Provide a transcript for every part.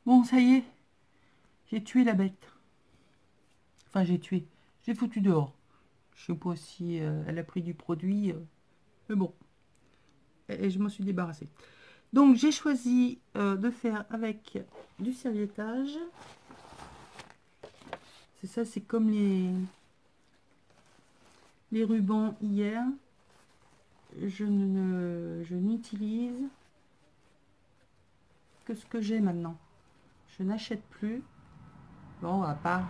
Bon, ça y est, j'ai tué la bête. Enfin, j'ai tué. J'ai foutu dehors. Je sais pas si elle a pris du produit. Mais bon, et je m'en suis débarrassée. Donc, j'ai choisi de faire avec du serviettage. C'est ça, c'est comme les rubans hier. Je n'utilise que ce que j'ai maintenant. Je n'achète plus. Bon, à part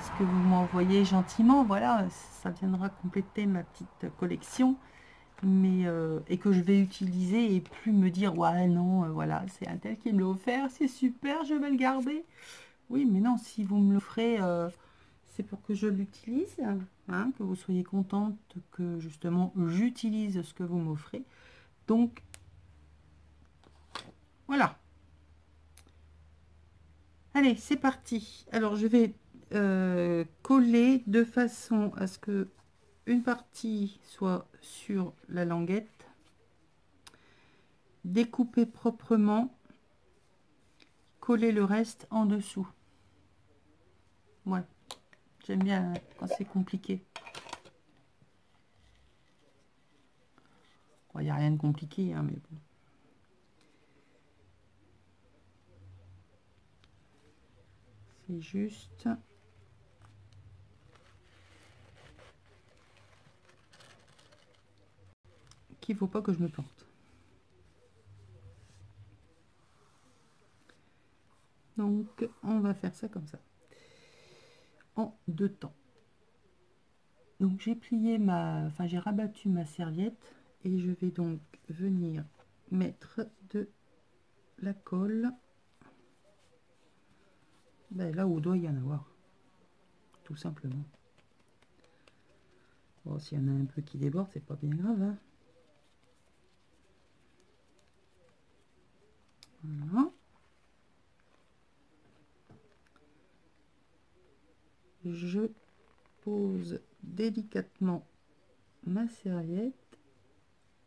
ce que vous m'envoyez gentiment, voilà, ça viendra compléter ma petite collection. Mais et que je vais utiliser et plus me dire ouais non, voilà, c'est un tel qui me l'a offert, c'est super, je vais le garder. Oui, mais non, si vous me l'offrez, c'est pour que je l'utilise, hein, que vous soyez contente que justement j'utilise ce que vous m'offrez. Donc voilà. Allez, c'est parti. Alors je vais coller de façon à ce que une partie soit sur la languette, découper proprement, coller le reste en dessous. Ouais, j'aime bien quand c'est compliqué. Il n'y a rien de compliqué, hein, mais bon. C'est juste qu'il ne faut pas que je me plante. Donc, on va faire ça comme ça. En deux temps. Donc, j'ai plié enfin, j'ai rabattu ma serviette et je vais donc venir mettre de la colle là où doit y en avoir. Tout simplement. Bon, s'il y en a un peu qui déborde, c'est pas bien grave, hein. Voilà. Je pose délicatement ma serviette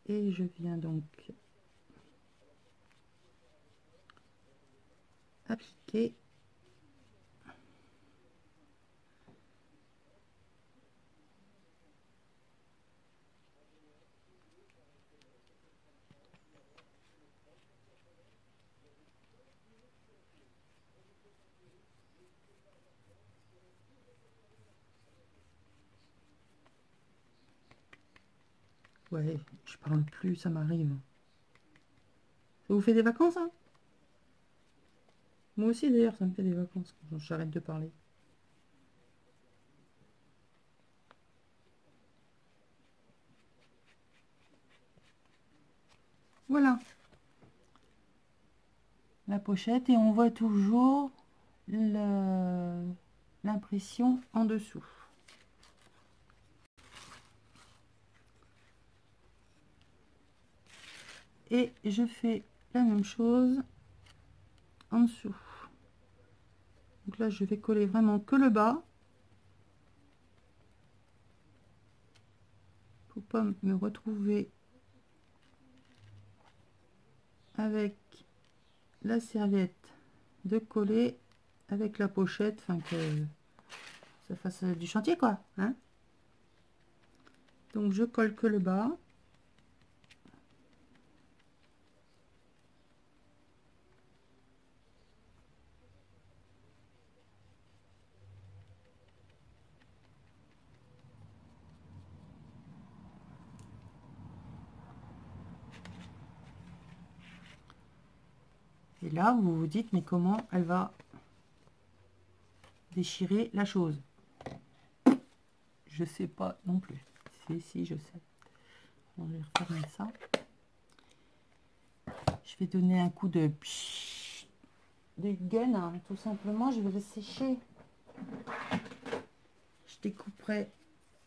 et je viens donc appliquer ouais, je parle plus, ça m'arrive. Ça vous fait des vacances, hein? Moi aussi, d'ailleurs, ça me fait des vacances quand j'arrête de parler. Voilà, la pochette, et on voit toujours l'impression en dessous. Et je fais la même chose en dessous. Donc là, je vais coller vraiment que le bas. Pour pas me retrouver avec la serviette de coller avec la pochette, enfin que ça fasse du chantier, quoi, hein. Donc je colle que le bas. Et là, vous vous dites, mais comment elle va déchirer la chose? Je sais pas non plus. Si, je sais. On va refermer ça. Je vais donner un coup de gun, hein, tout simplement. Je vais le sécher. Je découperai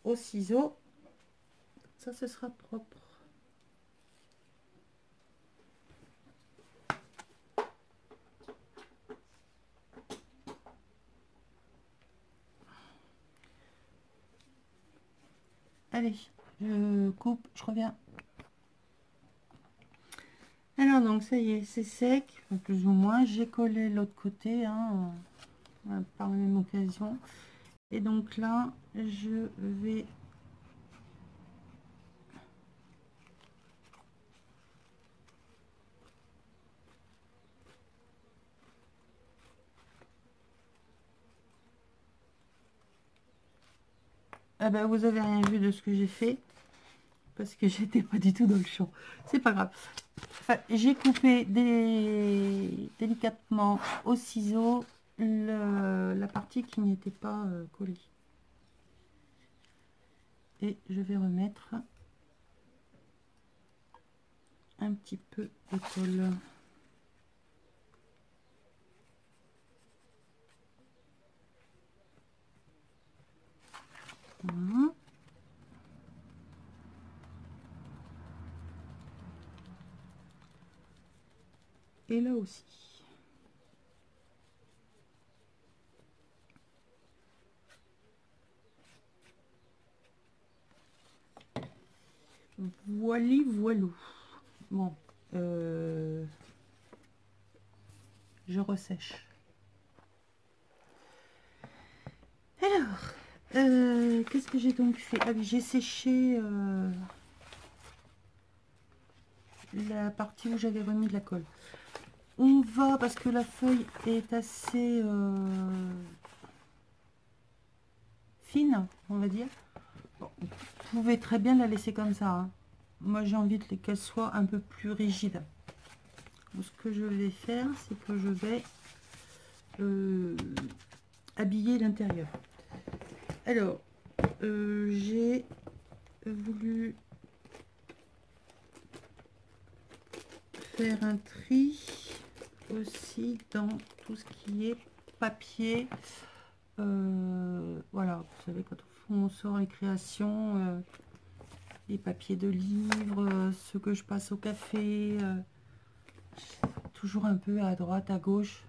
au ciseau. Ça, ce sera propre. Allez, je coupe, je reviens. Alors, Voilà, donc ça y est, c'est sec, enfin, plus ou moins. J'ai collé l'autre côté, hein, par la même occasion. Et donc là, je vais... Ah ben, vous avez rien vu de ce que j'ai fait, parce que j'étais pas du tout dans le champ. C'est pas grave. Enfin, j'ai coupé délicatement au ciseau la partie qui n'était pas collée. Et je vais remettre un petit peu de colle. Voilà. Et là aussi. Voili voilou. Bon, je ressèche. Alors, qu'est-ce que j'ai donc fait? Ah oui, j'ai séché la partie où j'avais remis de la colle. On va, parce que la feuille est assez fine, on va dire. Bon, vous pouvez très bien la laisser comme ça, hein. Moi, j'ai envie qu'elle soit un peu plus rigide. Donc, ce que je vais faire, c'est que je vais habiller l'intérieur. Alors, j'ai voulu faire un tri aussi dans tout ce qui est papier. Voilà, vous savez, quand on sort les créations, les papiers de livres, ceux que je passe au café, toujours un peu à droite, à gauche.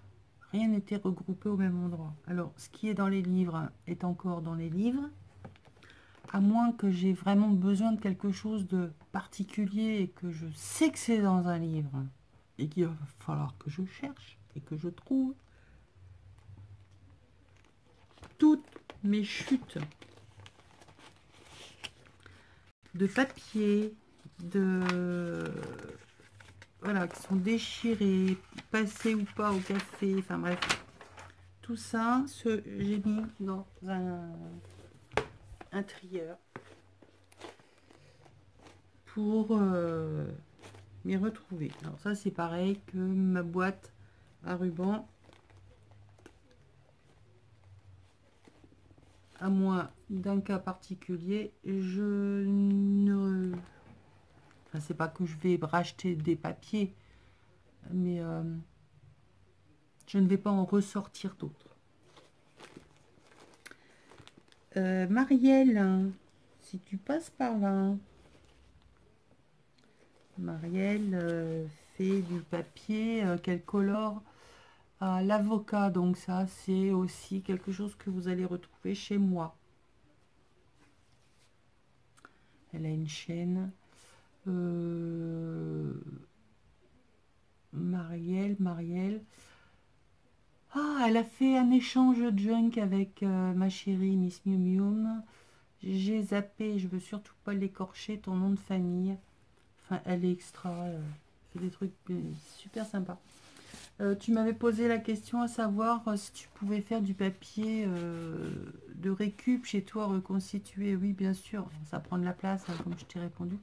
Rien n'était regroupé au même endroit. Alors, ce qui est dans les livres est encore dans les livres. À moins que j'ai vraiment besoin de quelque chose de particulier et que je sais que c'est dans un livre et qu'il va falloir que je cherche et que je trouve. Toutes mes chutes de papier, voilà, qui sont déchirées, passées ou pas au café, enfin bref, tout ça, j'ai mis dans un trieur pour m'y retrouver. Alors ça, c'est pareil que ma boîte à ruban, à moins d'un cas particulier, je ne... Enfin, c'est pas que je vais racheter des papiers, mais je ne vais pas en ressortir d'autres. Marielle, hein, si tu passes par là, Marielle fait du papier qu'elle colore à l'avocat, donc ça c'est aussi quelque chose que vous allez retrouver chez moi. Elle a une chaîne. Marielle. Ah, elle a fait un échange junk avec ma chérie Miss Miu Miu. J'ai zappé, je veux surtout pas l'écorcher, ton nom de famille. Enfin, elle est extra, fait des trucs super sympas. Tu m'avais posé la question à savoir si tu pouvais faire du papier de récup chez toi reconstitué. Oui, bien sûr, ça prend de la place, hein, comme je t'ai répondu.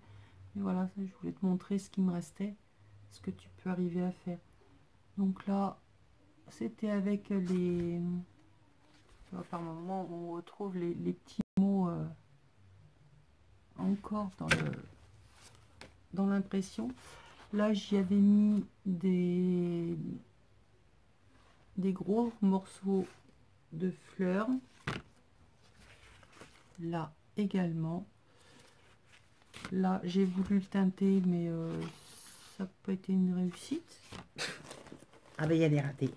Et voilà, je voulais te montrer ce qui me restait, ce que tu peux arriver à faire. Donc là, c'était avec les... Par moment, on retrouve les petits mots encore dans l'impression. Là, j'y avais mis des gros morceaux de fleurs. Là également. Là, j'ai voulu le teinter, mais ça n'a pas été une réussite. Ah ben, il y a des ratés.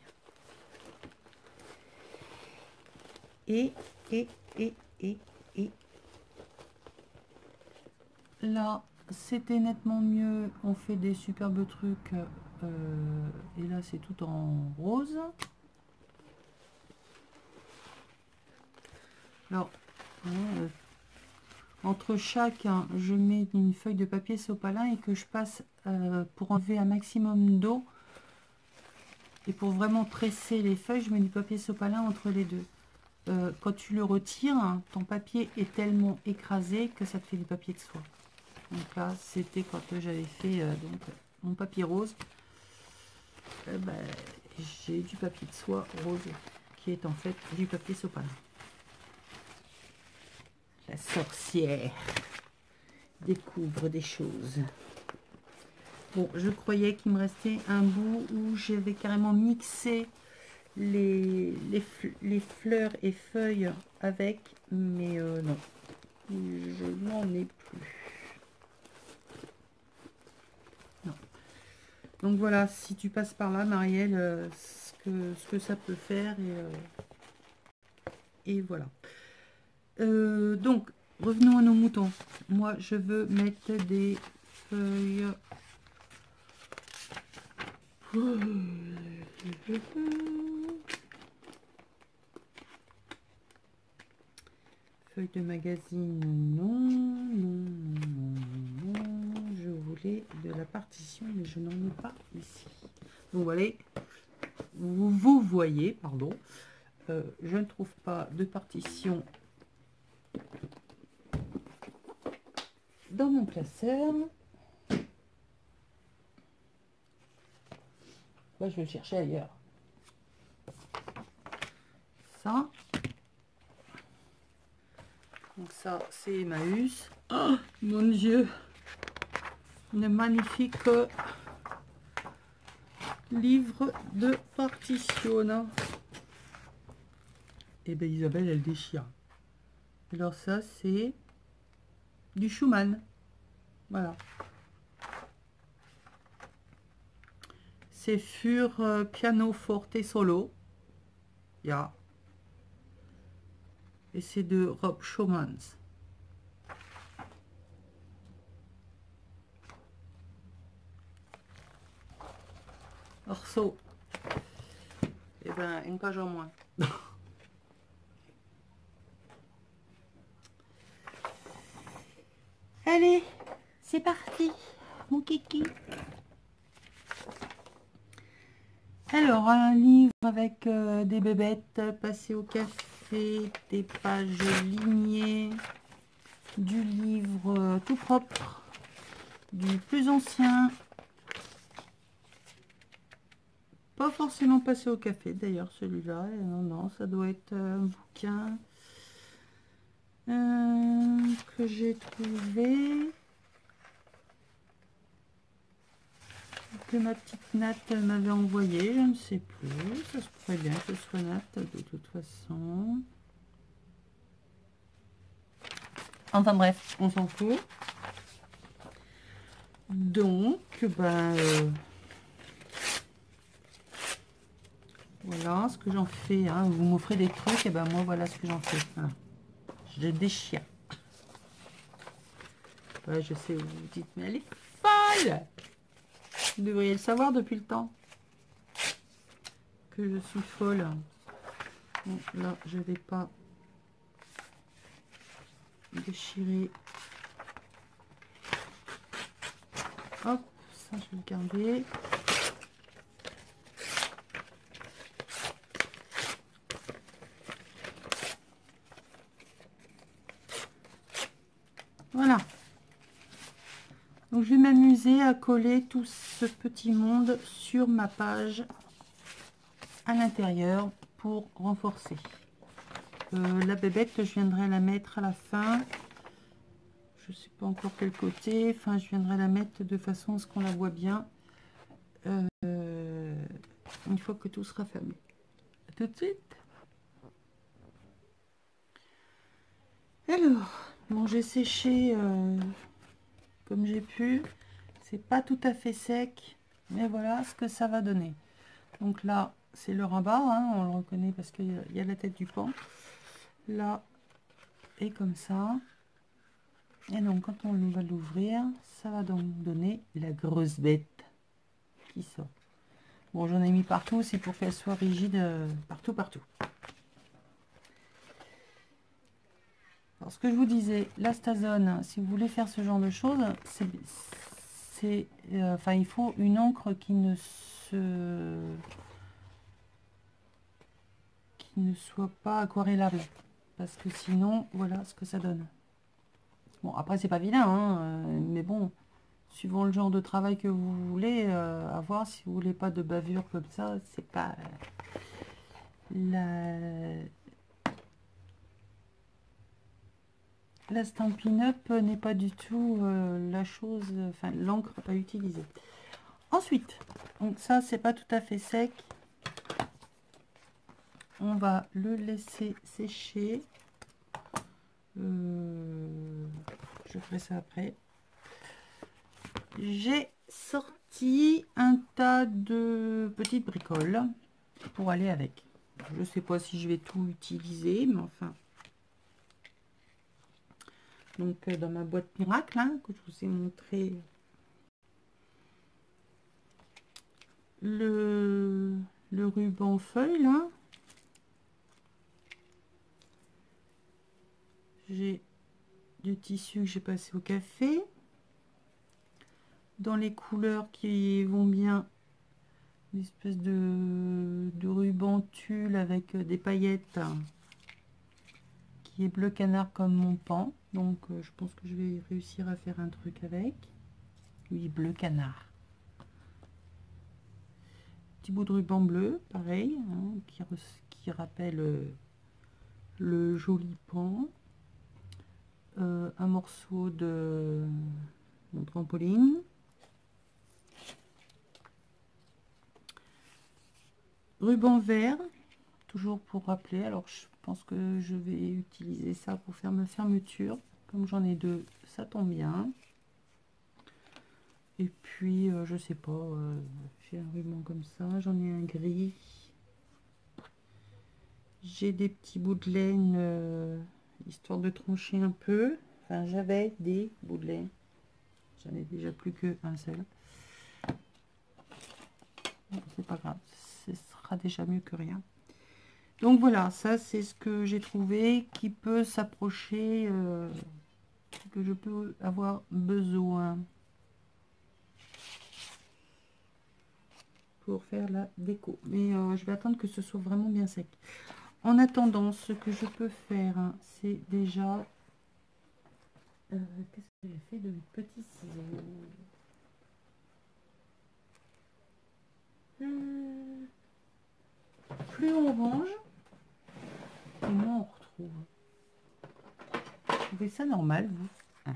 Et là, c'était nettement mieux. On fait des superbes trucs et là c'est tout en rose. Alors entre chaque, hein, je mets une feuille de papier sopalin et que je passe pour enlever un maximum d'eau. Et pour vraiment presser les feuilles, je mets du papier sopalin entre les deux. Quand tu le retires, hein, ton papier est tellement écrasé que ça te fait du papier de soie. Donc là, c'était quand j'avais fait donc, mon papier rose. Ben, j'ai du papier de soie rose qui est en fait du papier sopalin. La sorcière découvre des choses. Bon, je croyais qu'il me restait un bout où j'avais carrément mixé les fleurs et feuilles avec, mais non, je n'en ai plus. Non. Donc voilà, si tu passes par là, Marielle, ce que ça peut faire, et voilà. Donc, revenons à nos moutons. Moi, je veux mettre des feuilles. Feuille de magazine, non. Je voulais de la partition, mais je n'en ai pas ici. Donc voilà, vous voyez, pardon, je ne trouve pas de partition dans mon classeur. Moi, je vais le chercher ailleurs. Ça. Donc ça, c'est Emmaüs. Oh, mon Dieu. Une magnifique livre de partition. Et bien, Isabelle, elle déchire. Alors ça, c'est du Schumann. Voilà. C'est Für piano forte solo. Yeah. Et c'est de Rob Schumann. Orso. Et ben une page en moins. Allez, c'est parti, mon kiki. Alors, un livre avec des bébêtes passées au café, des pages lignées, du livre tout propre, du plus ancien. Pas forcément passé au café d'ailleurs celui-là. Non, ça doit être un bouquin que j'ai trouvé. Que ma petite Nat m'avait envoyé, je ne sais plus. Ça se pourrait bien que ce soit Nat de toute façon. Enfin bref, on s'en fout. Donc, ben, voilà ce que j'en fais. Hein. Vous m'offrez des trucs, et ben moi voilà ce que j'en fais. Voilà. Je les déchire. Ouais, je sais, vous vous dites, mais elle est folle. Vous devriez le savoir depuis le temps que je suis folle. Bon, là, je vais pas déchirer. Hop, ça je vais le garder. Voilà. Donc je vais m'amuser à coller tout ce petit monde sur ma page à l'intérieur pour renforcer. La bébête, je viendrai la mettre à la fin. Je ne sais pas encore quel côté. Enfin, je viendrai la mettre de façon à ce qu'on la voit bien. Une fois que tout sera fermé. À tout de suite. Alors, bon, j'ai séché comme j'ai pu. C'est pas tout à fait sec, mais voilà ce que ça va donner. Donc là, c'est le rabat, hein, on le reconnaît parce qu'il y a la tête du pan. Là, et comme ça. Et donc, quand on va l'ouvrir, ça va donc donner la grosse bête. qui sort. Bon, j'en ai mis partout, c'est pour qu'elle soit rigide partout, partout. Alors, ce que je vous disais, l'Astazone, si vous voulez faire ce genre de choses, enfin, il faut une encre qui ne soit pas aquarellable. Parce que sinon, voilà ce que ça donne. Bon, après, c'est pas vilain, hein, mais bon, suivant le genre de travail que vous voulez avoir, si vous voulez pas de bavure comme ça, c'est pas la Stampin' Up n'est pas du tout la chose, enfin l'encre à utiliser. Ensuite, donc ça c'est pas tout à fait sec, on va le laisser sécher. Je ferai ça après. J'ai sorti un tas de petites bricoles pour aller avec. Je sais pas si je vais tout utiliser, mais enfin. Donc dans ma boîte miracle, hein, que je vous ai montré le ruban feuille là. J'ai du tissu que j'ai passé au café. Dans les couleurs qui vont bien, une espèce de ruban tulle avec des paillettes qui est bleu canard comme mon pan. Donc je pense que je vais réussir à faire un truc avec. Oui, bleu canard. Petit bout de ruban bleu, pareil, hein, qui rappelle le joli pan. Un morceau de mon trampoline. Ruban vert, toujours pour rappeler. Alors je pense que je vais utiliser ça pour faire ma fermeture. Comme j'en ai deux, ça tombe bien. Et puis je sais pas, j'ai un ruban comme ça, j'en ai un gris. J'ai des petits bouts de laine, histoire de trancher un peu. Enfin, j'avais des bouts de laine. J'en ai déjà plus qu'un seul. C'est pas grave, ce sera déjà mieux que rien. Donc voilà, ça c'est ce que j'ai trouvé qui peut s'approcher, que je peux avoir besoin pour faire la déco. Mais je vais attendre que ce soit vraiment bien sec. En attendant, ce que je peux faire, hein, c'est déjà... qu'est-ce que j'ai fait de mes petits ciseaux? Plus on range, et moins on retrouve. Vous trouvez ça normal, vous? Ah.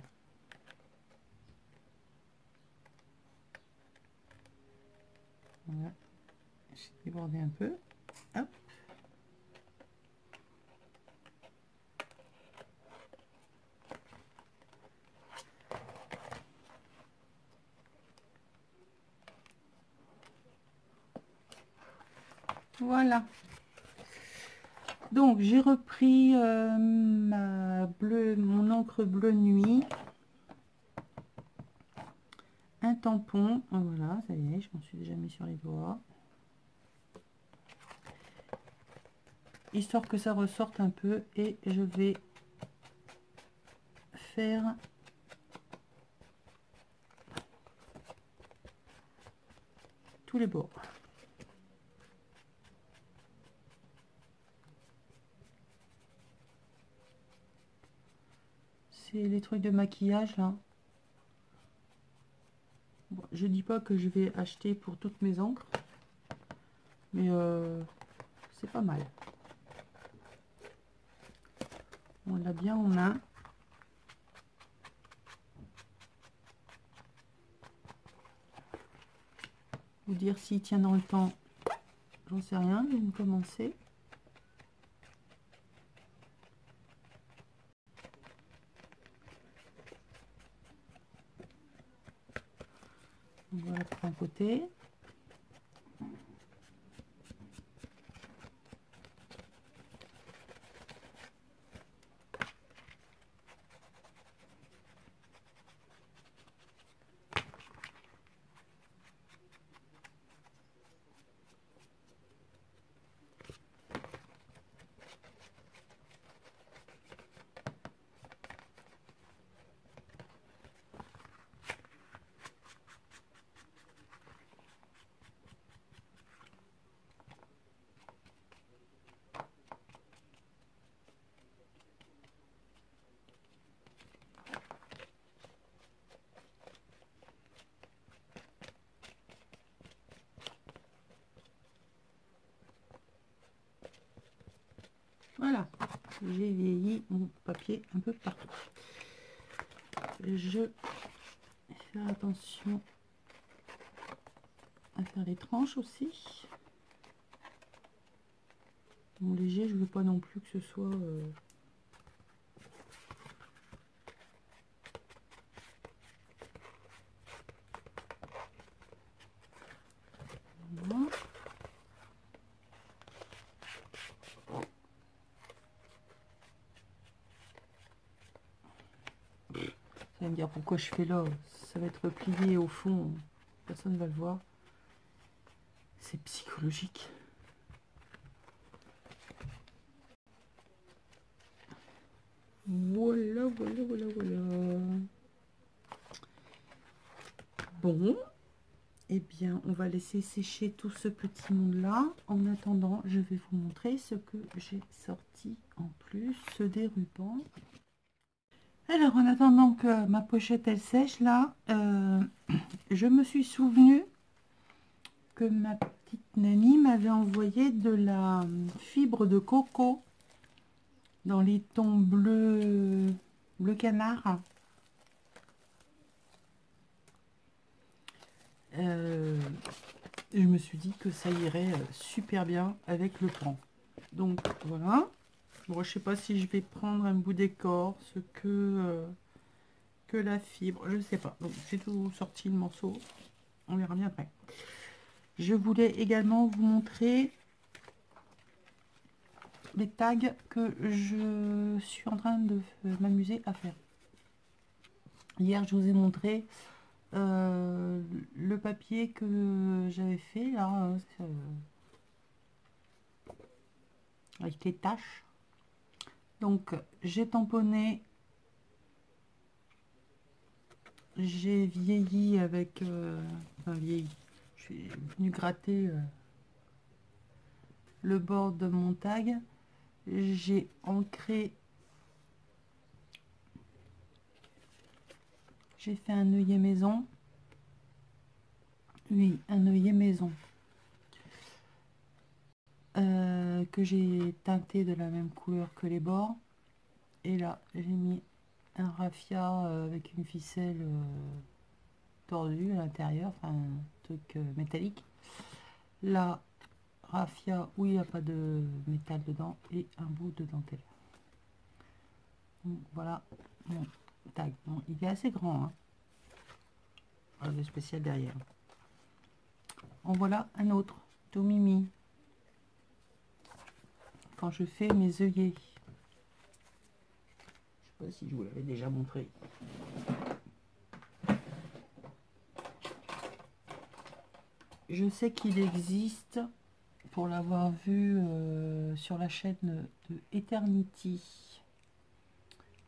Voilà. J'ai débordé un peu. Hop. Voilà. Donc j'ai repris mon encre bleu nuit, un tampon, oh, voilà, ça y est, je m'en suis déjà mis sur les doigts, histoire que ça ressorte un peu, et je vais faire tous les bords. C'est les trucs de maquillage là. Bon, je dis pas que je vais acheter pour toutes mes encres, mais c'est pas mal. On l'a bien en main. Vous dire s'il tient dans le temps, j'en sais rien, je vais commencer. Voilà pour un côté. Voilà, j'ai vieilli mon papier un peu partout. Je vais faire attention à faire les tranches aussi. Mon léger, je veux pas non plus que ce soit voilà. Vous allez me dire pourquoi je fais là, ça va être plié au fond, personne ne va le voir. C'est psychologique. Voilà, voilà, voilà, voilà. Bon, eh bien, on va laisser sécher tout ce petit monde-là. En attendant, je vais vous montrer ce que j'ai sorti en plus des rubans. Alors, en attendant que ma pochette, elle sèche, là, je me suis souvenu que ma petite Nani m'avait envoyé de la fibre de coco dans les tons bleu canard. Je me suis dit que ça irait super bien avec le pan. Donc voilà. Bon, je sais pas si je vais prendre un bout d'écorce que la fibre, je sais pas. Donc j'ai tout sorti le morceau. On verra bien après. Je voulais également vous montrer les tags que je suis en train de m'amuser à faire. Hier, je vous ai montré le papier que j'avais fait là, avec les taches. Donc, j'ai tamponné, j'ai vieilli avec, enfin vieilli. Je suis venue gratter le bord de mon tag. J'ai ancré, j'ai fait un œillet maison. Oui, un œillet maison. Que j'ai teinté de la même couleur que les bords. Et là, j'ai mis un raffia avec une ficelle tordue à l'intérieur, enfin un truc métallique. La raffia où il n'y a pas de métal dedans et un bout de dentelle. Donc, voilà mon tag. Bon, il est assez grand, hein. Voilà, le spécial derrière. En voilà un autre, Tomimi. Quand je fais mes œillets. Je sais pas si je vous l'avais déjà montré. Je sais qu'il existe, pour l'avoir vu sur la chaîne de Eternity,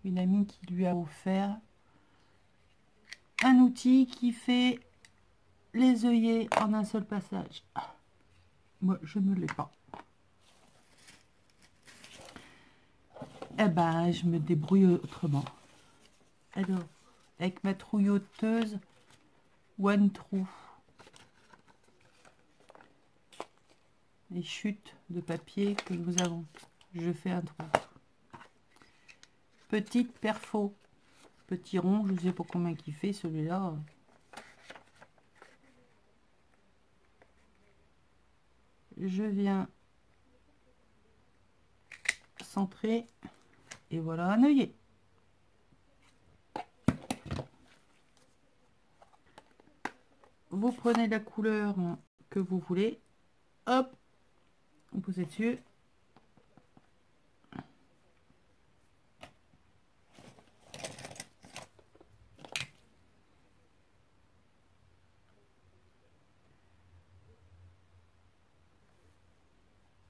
une amie qui lui a offert un outil qui fait les œillets en un seul passage. Moi, je ne l'ai pas. Eh ben, je me débrouille autrement. Alors, avec ma trouilloteuse One True. Les chutes de papier que nous avons. Je fais un trou. Petite perfo. Petit rond, je ne sais pas combien qu'il fait celui-là. Je viens centrer et voilà un œillet. Vous prenez la couleur que vous voulez, hop, vous posez dessus.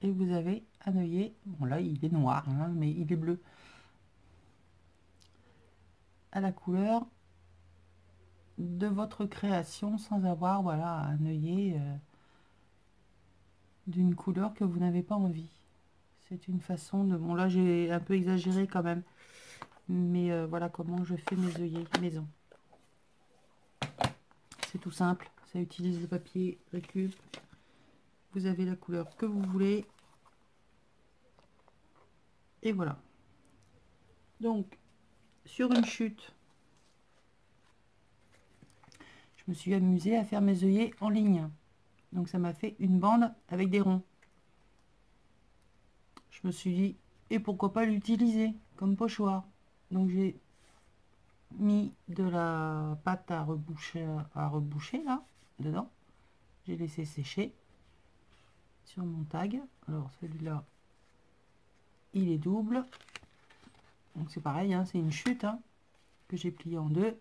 Et vous avez un œillet. Bon là il est noir, hein, mais il est bleu. À la couleur de votre création sans avoir voilà un œillet d'une couleur que vous n'avez pas envie. C'est une façon de... Bon là j'ai un peu exagéré quand même. Mais voilà comment je fais mes œillets maison. C'est tout simple. Ça utilise le papier récup. Vous avez la couleur que vous voulez. Et voilà. Donc, sur une chute, je me suis amusée à faire mes œillets en ligne. Donc, ça m'a fait une bande avec des ronds. Je me suis dit, et pourquoi pas l'utiliser comme pochoir. Donc, j'ai mis de la pâte à reboucher là, dedans. J'ai laissé sécher sur mon tag. Alors, celui-là, il est double. Donc, c'est pareil, hein, c'est une chute hein, que j'ai plié en deux.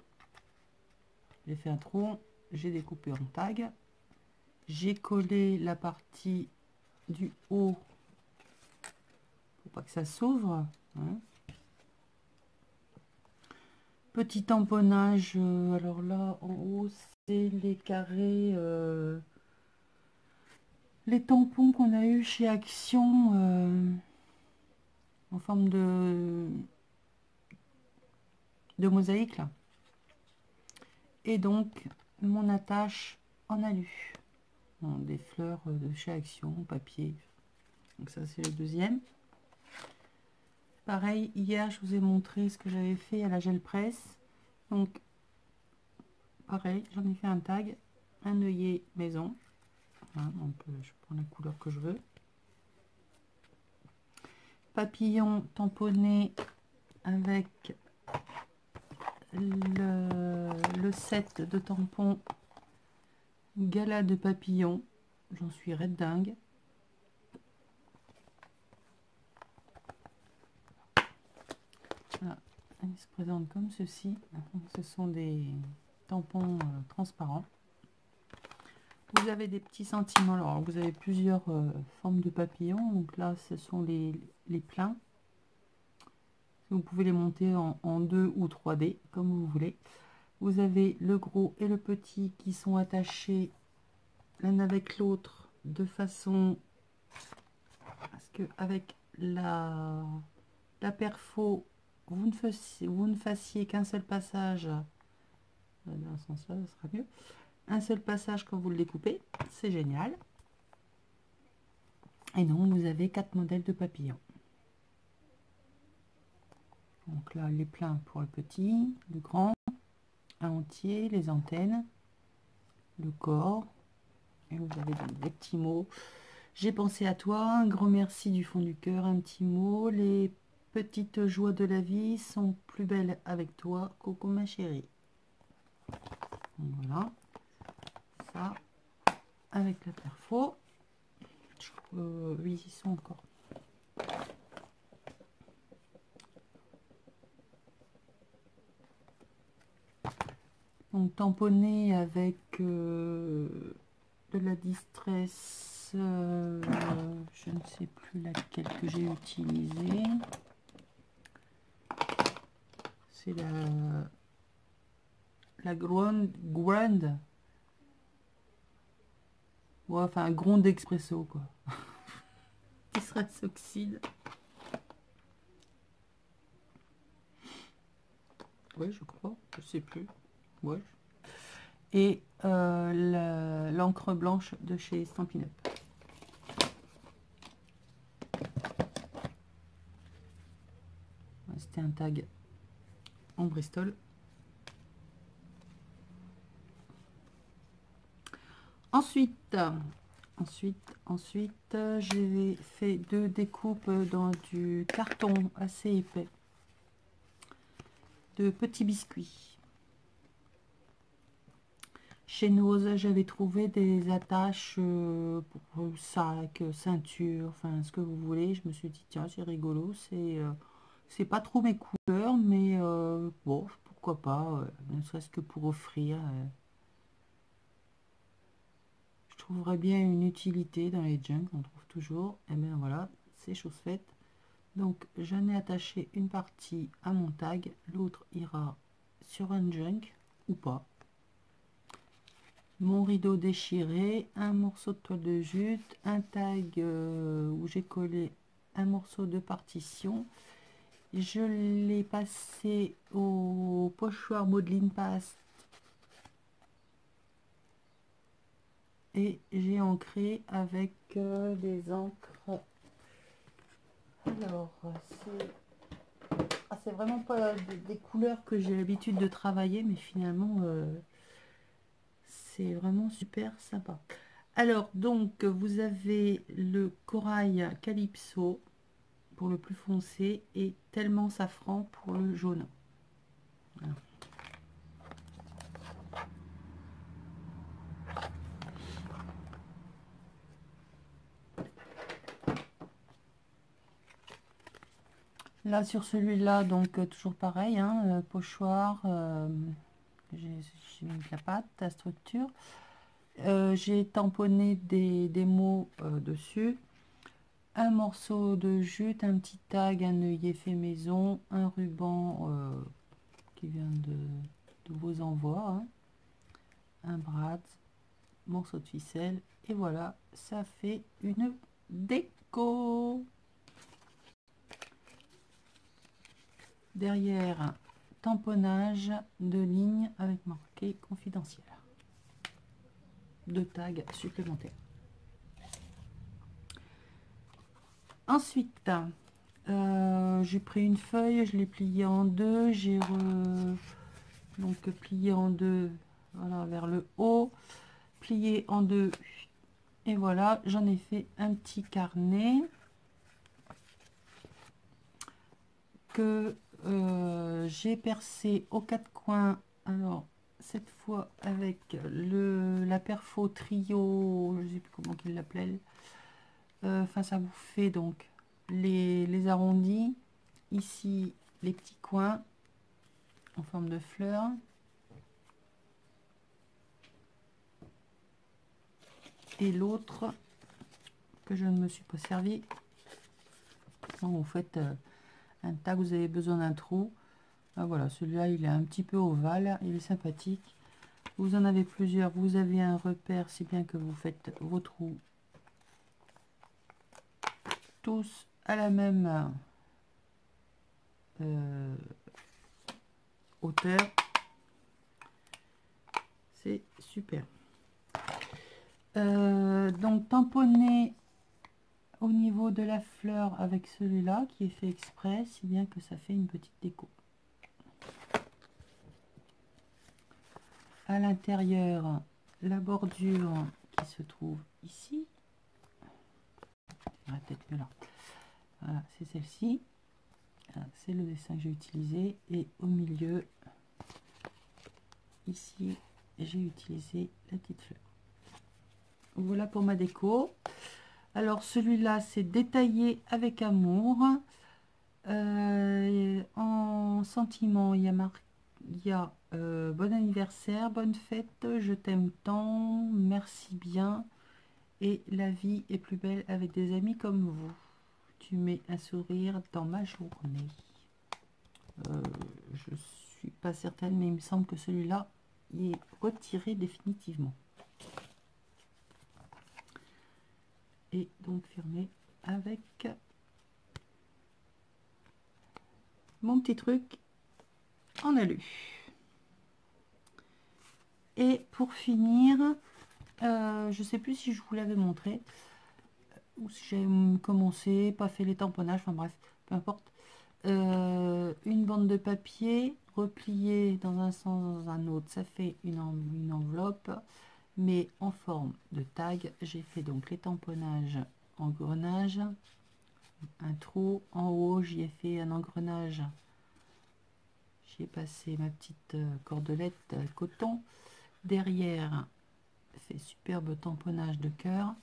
J'ai fait un trou, j'ai découpé en tag. J'ai collé la partie du haut pour pas que ça s'ouvre. Hein. Petit tamponnage, alors là en haut c'est les carrés, les tampons qu'on a eu chez Action en forme de mosaïque là. Et donc mon attache en alu. Bon, des fleurs de chez Action, papier. Donc ça c'est le deuxième. Pareil, hier je vous ai montré ce que j'avais fait à la gel presse. Donc pareil, j'en ai fait un tag, un œillet maison. Voilà, donc je prends la couleur que je veux. Papillon tamponné avec le set de tampons Gala de papillon. J'en suis red dingue. Voilà, il se présente comme ceci. Ce sont des tampons transparents. Vous avez des petits sentiments. Alors, vous avez plusieurs formes de papillons. Donc là, ce sont les pleins. Vous pouvez les monter en 2 ou 3D, comme vous voulez. Vous avez le gros et le petit qui sont attachés l'un avec l'autre de façon à ce que avec la perfo, vous ne fassiez qu'un seul passage. Dans ce sens-là, ce sera mieux. Un seul passage quand vous le découpez, c'est génial. Et donc vous avez 4 modèles de papillons. Donc là, les pleins pour le petit, le grand, un entier, les antennes, le corps. Et vous avez des petits mots. J'ai pensé à toi, un grand merci du fond du cœur, un petit mot. Les petites joies de la vie sont plus belles avec toi, Coco ma chérie. Donc voilà, ça avec la perfo. Oui, ils sont encore. Donc tamponné avec de la distress, je ne sais plus laquelle que j'ai utilisée. C'est la Grand. Ouais, enfin un Grand d'expresso quoi. Distress oxyde. Oui, je crois, je sais plus. Ouais. Et l'encre blanche de chez Stampin' Up. C'était un tag en Bristol. Ensuite, j'ai fait 2 découpes dans du carton assez épais de petits biscuits. Chez Nose, j'avais trouvé des attaches pour sac, ceinture, enfin ce que vous voulez. Je me suis dit tiens c'est rigolo, c'est pas trop mes couleurs, mais bon pourquoi pas, ne serait-ce que pour offrir. Je trouverais bien une utilité dans les junks, on trouve toujours. Et bien voilà, c'est chose faite. Donc j'en ai attaché une partie à mon tag, l'autre ira sur un junk ou pas. Mon rideau déchiré, un morceau de toile de jute, un tag où j'ai collé un morceau de partition. Je l'ai passé au pochoir modeling paste et j'ai ancré avec des encres Alors, c'est vraiment pas des couleurs que j'ai l'habitude de travailler, mais finalement, c'est vraiment super sympa. Alors, donc, vous avez le corail Calypso pour le plus foncé et tellement safran pour le jaune. Voilà. Là, sur celui-là, donc, toujours pareil, hein, pochoir, j'ai mis de la pâte, la structure. J'ai tamponné des mots dessus. Un morceau de jute, un petit tag, un œillet fait maison, un ruban qui vient de vos envois, hein, un brad, morceau de ficelle, et voilà, ça fait une déco. Derrière, tamponnage de lignes avec marqué confidentiel. 2 tags supplémentaires. Ensuite, j'ai pris une feuille, je l'ai pliée en deux, j'ai donc plié en deux, voilà, vers le haut, plié en deux, et voilà, j'en ai fait un petit carnet que j'ai percé aux 4 coins. Alors cette fois avec la perfo trio, je sais plus comment qu'il l'appelait. Enfin, ça vous fait donc les arrondis, ici les petits coins en forme de fleurs, et l'autre que je ne me suis pas servi. Quand vous faites un tag, vous avez besoin d'un trou. Ah, voilà, celui-là il est un petit peu ovale, il est sympathique. Vous en avez plusieurs, vous avez un repère, si bien que vous faites vos trous tous à la même hauteur. C'est super. Donc tamponner au niveau de la fleur avec celui-là qui est fait exprès, si bien que ça fait une petite déco. À l'intérieur, la bordure qui se trouve ici, peut-être mieux là. Voilà, c'est celle-ci. C'est le dessin que j'ai utilisé, et au milieu ici j'ai utilisé la petite fleur. Voilà pour ma déco. Alors celui-là c'est détaillé avec amour. En sentiment il y a bon anniversaire, bonne fête, je t'aime tant, merci bien, et la vie est plus belle avec des amis comme vous. Tu mets un sourire dans ma journée. Je suis pas certaine, mais il me semble que celui-là est retiré définitivement. Et donc fermé avec mon petit truc en alu. Et pour finir, je sais plus si je vous l'avais montré ou si j'ai commencé, pas fait les tamponnages, enfin bref, peu importe. Une bande de papier repliée dans un sens, dans un autre, ça fait une enveloppe, mais en forme de tag. J'ai fait donc les tamponnages engrenage, un trou en haut, j'y ai fait un engrenage, j'y ai passé ma petite cordelette coton. Derrière, fait superbe tamponnage de cœur,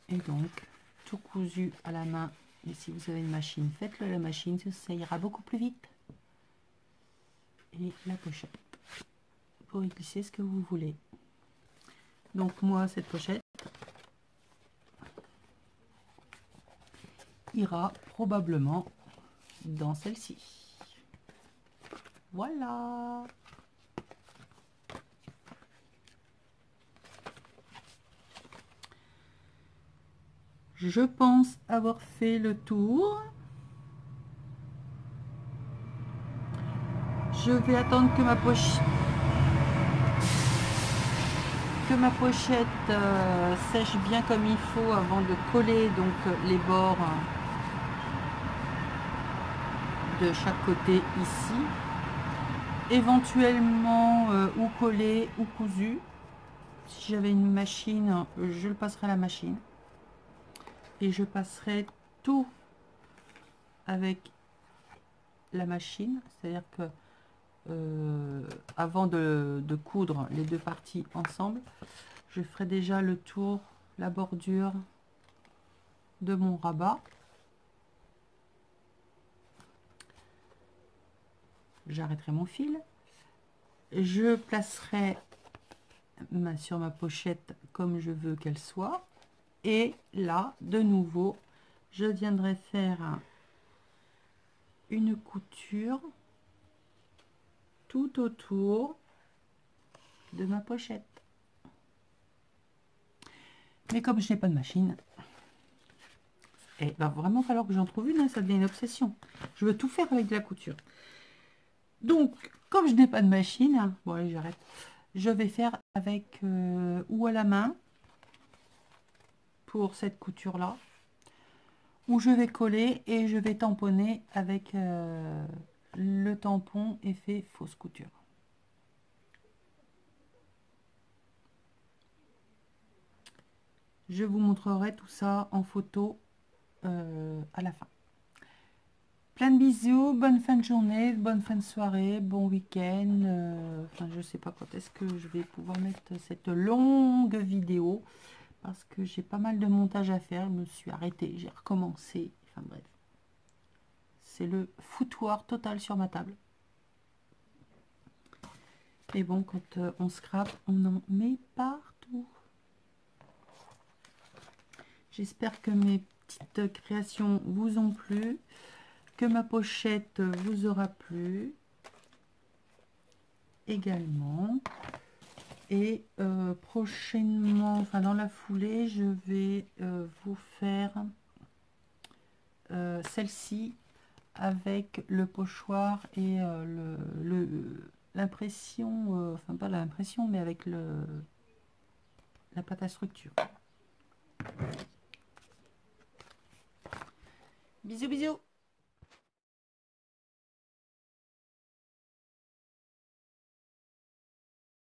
et donc tout cousu à la main. Et si vous avez une machine, faites-le à la machine, ça ira beaucoup plus vite. Et la pochette pour y glisser ce que vous voulez. Donc moi, cette pochette ira probablement dans celle-ci. Voilà. Je pense avoir fait le tour. Je vais attendre que ma pochette sèche bien comme il faut avant de coller donc les bords de chaque côté ici, éventuellement ou collé ou cousu. Si j'avais une machine, je le passerai à la machine et je passerai tout avec la machine, c'est-à-dire que avant de coudre les deux parties ensemble, je ferai déjà le tour, la bordure de mon rabat. J'arrêterai mon fil, je placerai sur ma pochette comme je veux qu'elle soit, et là de nouveau je viendrai faire une couture tout autour de ma pochette. Mais comme je n'ai pas de machine, et va vraiment falloir que j'en trouve une, hein, ça devient une obsession. Je veux tout faire avec de la couture. Donc, comme je n'ai pas de machine, bon allez, j'arrête. Je vais faire avec ou à la main pour cette couture là, où je vais coller et je vais tamponner avec le tampon effet fausse couture. Je vous montrerai tout ça en photo à la fin. Plein de bisous, bonne fin de journée, bonne fin de soirée, bon week-end. Enfin, je sais pas quand est-ce que je vais pouvoir mettre cette longue vidéo parce que j'ai pas mal de montage à faire. Je me suis arrêtée, j'ai recommencé. Enfin bref, c'est le foutoir total sur ma table. Et bon, quand on scrape, on en met partout. J'espère que mes petites créations vous ont plu, que ma pochette vous aura plu également. Et prochainement, enfin dans la foulée, je vais vous faire celle-ci avec le pochoir et l'impression, enfin pas l'impression, mais avec la pâte à structure. Bisous, bisous.